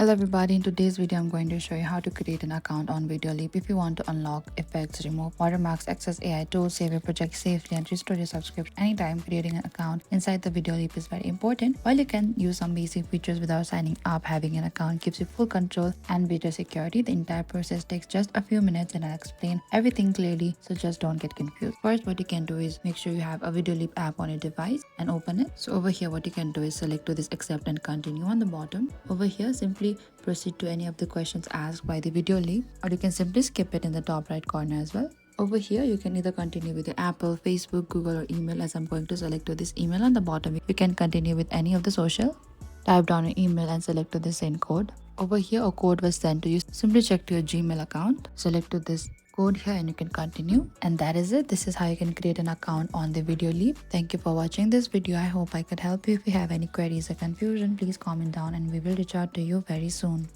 Hello everybody, in today's video I'm going to show you how to create an account on VideoLeap if you want to unlock effects, remove watermarks, access AI tools, save your project safely and restore your subscription anytime. Creating an account inside the VideoLeap is very important. While you can use some basic features without signing up, having an account gives you full control and better security. The entire process takes just a few minutes and I'll explain everything clearly, so just don't get confused. First, what you can do is make sure you have a VideoLeap app on your device and open it. So over here what you can do is select to this accept and continue on the bottom. Over here simply proceed to any of the questions asked by the VideoLeap, or you can simply skip it in the top right corner as well. Over here you can either continue with your Apple, Facebook, Google or email. As I'm going to select to this email on the bottom, you can continue with any of the social. Type down your email and select to the send code. Over here a code was sent to you. Simply check to your Gmail account, select to this code here and you can continue, and that is it. This is how you can create an account on the VideoLeap. Thank you for watching this video. I hope I could help you. If you have any queries or confusion, please comment down and we will reach out to you very soon.